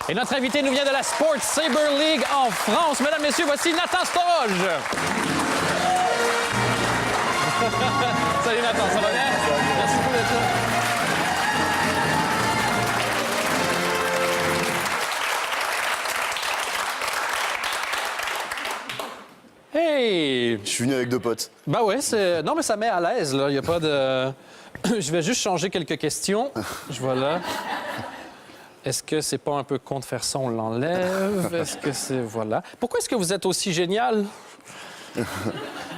Et notre invité nous vient de la Sport Saber League en France. Mesdames, Messieurs, voici Nathan Storge. Salut Nathan, ça va bien? Merci beaucoup d'être là. Hey! Je suis venu avec deux potes. Ben ouais, c'est... Non, mais ça met à l'aise, là. Il n'y a pas de... Je vais juste changer quelques questions. Voilà. Est-ce que c'est pas un peu con de faire ça, on l'enlève? Est-ce que c'est... Voilà. Pourquoi est-ce que vous êtes aussi génial?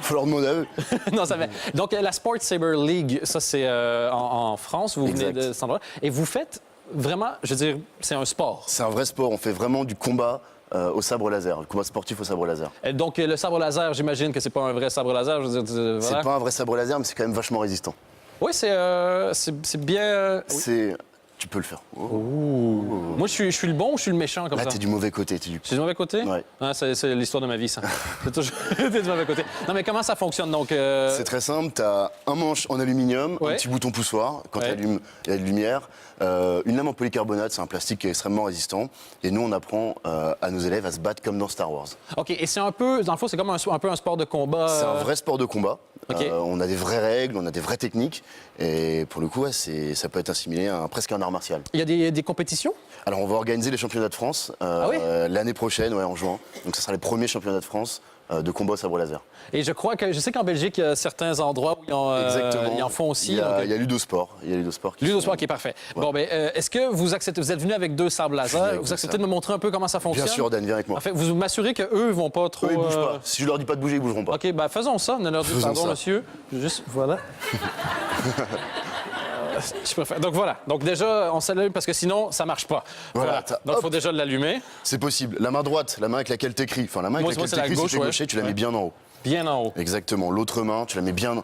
Faut leur demander à eux. Non, ça va. Donc, la Sport Saber League, ça, c'est en France. Vous venez de cet endroit. Et vous faites vraiment... Je veux dire, c'est un sport. C'est un vrai sport. On fait vraiment du combat au sabre laser. Le combat sportif au sabre laser. Et donc, le sabre laser, j'imagine que c'est pas un vrai sabre laser. Je veux dire, voilà. C'est pas un vrai sabre laser, mais c'est quand même vachement résistant. Oui, c'est bien... C'est... Tu peux le faire. Moi, je suis le bon ou je suis le méchant comme Là, ça? t'es du mauvais côté. Je suis du mauvais côté? Ouais. Ah, c'est l'histoire de ma vie, ça. C'est toujours... T'es du mauvais côté. Non, mais comment ça fonctionne, donc? C'est très simple. T'as un manche en aluminium, Ouais. un petit bouton poussoir. Quand Ouais. t'allumes, il y a de lumière. Une lame en polycarbonate, c'est un plastique qui est extrêmement résistant. Et nous, on apprend à nos élèves à se battre comme dans Star Wars. OK, et c'est un peu... Dans le fond, c'est comme un peu un sport de combat. C'est un vrai sport de combat. OK. On a des vraies règles, on a des vraies techniques. Et pour le coup, ouais, ça peut être assimilé à presque un art martial. Il y a des compétitions? Alors, on va organiser les championnats de France oui? l'année prochaine, ouais, en juin. Donc, ça sera les premiers championnats de France de combat au sabre laser. Et je sais qu'en Belgique, il y a certains endroits où Exactement. ils en font aussi. Il y a, donc- il y a Ludosport. Il y a Ludosport qui Ludosport qui est parfait. Ouais. Bon, ben, est-ce que vous acceptez... Vous êtes venu avec deux sabres laser. avec Vous deux acceptez sabres. de me montrer un peu comment ça fonctionne? Bien sûr, Dan, viens avec moi. En fait, vous m'assurez qu'eux ne vont pas trop... Eux, ils bougent pas. Si je leur dis pas de bouger, ils bougeront pas. OK, ben faisons ça. Ne leur dites Faisons pardon, ça. monsieur. Juste, voilà. Je préfère. Donc voilà. Donc déjà, on s'allume parce que sinon, ça marche pas. Voilà, Donc il faut hop. déjà l'allumer. C'est possible. La main droite, la main avec laquelle t'écris, enfin la main Moi, avec moi, laquelle c'est la t'écris, gauche, si t'es ouais. gaucher, tu la Ouais. mets bien en haut. Bien en haut. Exactement. L'autre main, tu la mets bien en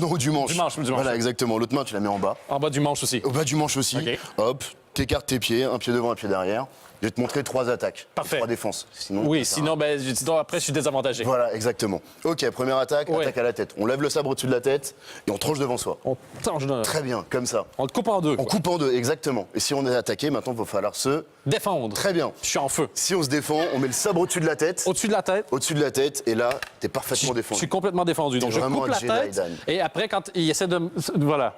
haut du manche. Du manche. Voilà, exactement. L'autre main, tu la mets en bas. En bas du manche aussi. Au bas du manche aussi. OK. Hop, t'écartes tes pieds, un pied devant, un pied derrière. Je vais te montrer 3 attaques. Parfait. 3 défenses. Sinon, Oui, ça- sinon, après, je suis désavantagé. Voilà, exactement. Ok, première attaque, Ouais. attaque à la tête. On lève le sabre au-dessus de la tête et on tranche devant soi. On change de... Très bien, comme ça. On le coupe en deux. On quoi. coupe en deux, exactement. Et si on est attaqué, maintenant, il va falloir se... Défendre. Très bien. Je suis en feu. Si on se défend, on met le sabre au-dessus de la tête. Au-dessus de la tête. Au-dessus de la tête, et là, t'es parfaitement Je défendu. suis complètement défendu. Donc, T'es je vraiment coupe un la Jedi, tête. Dan. Et après, quand il essaie de... Voilà.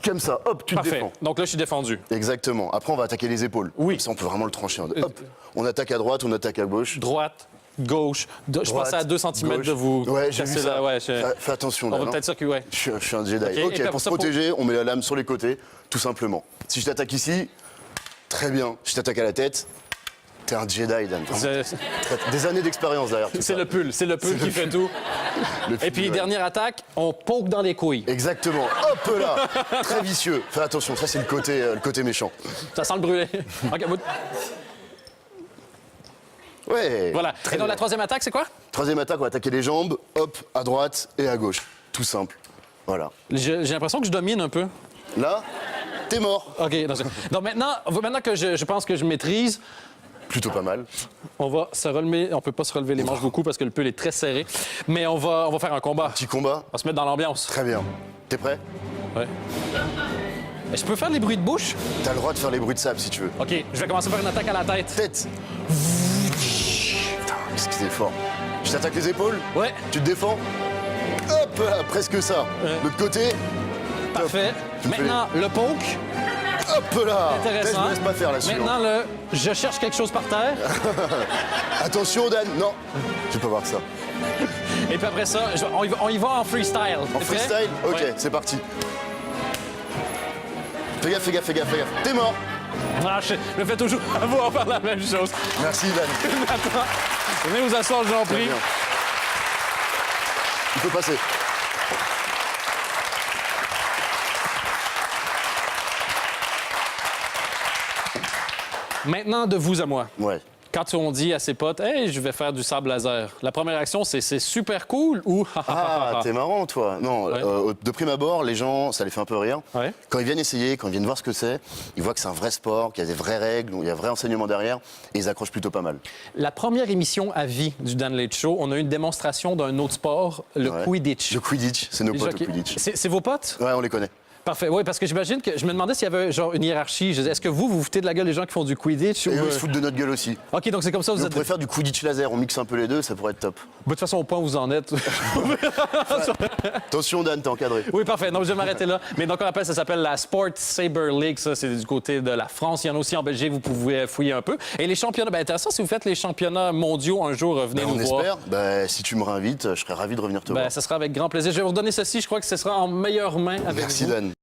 Comme ça, hop, tu te Parfait. défends. Donc là, je suis défendu. Exactement. Après, on va attaquer les épaules. Oui. Comme ça, on peut vraiment le trancher. Hop, on attaque à droite, on attaque à gauche. Droite, gauche. Je Droite, passais à 2 cm gauche. de vous. Ouais, j'ai casser vu là. ça. Ouais, Fais attention, On Dan, va hein. peut-être ça que... Ouais. Je suis un Jedi. Ok, et Ok, puis pour après se ça, pour- protéger, on met la lame sur les côtés, tout simplement. Si je t'attaque ici, très bien. Je t'attaque à la tête, t'es un Jedi, Dan. Vraiment. Des années d'expérience derrière tout C'est ça. le pull qui fait tout. Le Et puis, film, ouais. dernière attaque, on poke dans les couilles. Exactement. Hop là. Très vicieux. Fais attention, ça c'est le côté méchant. Ça sent le brûler. OK, Ouais. voilà. Très Et donc, bien. la troisième attaque, c'est quoi? Troisième attaque, on va attaquer les jambes. Hop, à droite et à gauche. Tout simple. Voilà. J'ai l'impression que je domine un peu. Là, t'es mort. OK. Donc maintenant que je pense que je maîtrise, Plutôt pas mal. on va se relever. On peut pas se relever les manches beaucoup parce que le pull est très serré. Mais on va faire un combat. Petit combat. On va se mettre dans l'ambiance. Très bien. T'es prêt? Ouais. Et je peux faire les bruits de bouche? T'as le droit de faire les bruits de sable si tu veux. OK. Je vais commencer par une attaque à la tête. Tête. Putain, qu'est-ce que c'est fort. Je t'attaque les épaules. Ouais. Tu te défends. Hop là, presque ça. Ouais. L'autre côté. Parfait. Tu me fais Maintenant, le poke. Hop là. Intéressant. Je me laisse pas faire là-dessus. Maintenant, je cherche quelque chose par terre. Attention, Dan. Non. Je peux voir ça. Et puis après ça, on y va en freestyle. En T'es prêt? freestyle? Ok, Ouais. c'est parti. Fais gaffe, fais gaffe, fais gaffe, fais gaffe. T'es mort. Ah, je me fais toujours avoir faire la même chose. Merci, Dan. Attends. Venez vous asseoir, j'en Très prie. bien. Il peut passer. Maintenant, de vous à moi. Ouais. Quand on dit à ses potes, hey, je vais faire du sable laser, la première réaction, c'est super cool ou Ah, t'es marrant, toi. Non, Ouais. de prime abord, les gens, ça les fait un peu rire. Ouais. Quand ils viennent essayer, quand ils viennent voir ce que c'est, ils voient que c'est un vrai sport, qu'il y a des vraies règles, il y a un vrai enseignement derrière, et ils accrochent plutôt pas mal. La première émission à vie du Dan Late Show, on a eu une démonstration d'un autre sport, le Ouais. Quidditch. Le Quidditch, c'est nos potes, Ok. le Quidditch. C'est vos potes? Ouais, on les connaît. Parfait. Oui, parce que j'imagine que je me demandais s'il y avait genre une hiérarchie. Je disais, est-ce que vous vous foutez de la gueule des gens qui font du Quidditch? Et ou, eux, ils se foutent de notre gueule aussi. OK, donc c'est comme ça vous On êtes... pourrait faire du Quidditch laser, on mixe un peu les deux, ça pourrait être top. De toute façon, au point où vous en êtes. Attention Dan, t'es encadré. Oui, parfait. Donc, je vais m'arrêter là. Mais donc, ça s'appelle la Sport Saber League. Ça, c'est du côté de la France. Il y en a aussi en Belgique. Vous pouvez fouiller un peu. Et les championnats, bien intéressant, si vous faites les championnats mondiaux un jour, venez On nous voir. espère. Ben, si tu me réinvites, je serais ravi de revenir te voir. Ben, ça sera avec grand plaisir. Je vais vous redonner ceci. Je crois que ce sera en meilleure main avec Merci vous. Dan.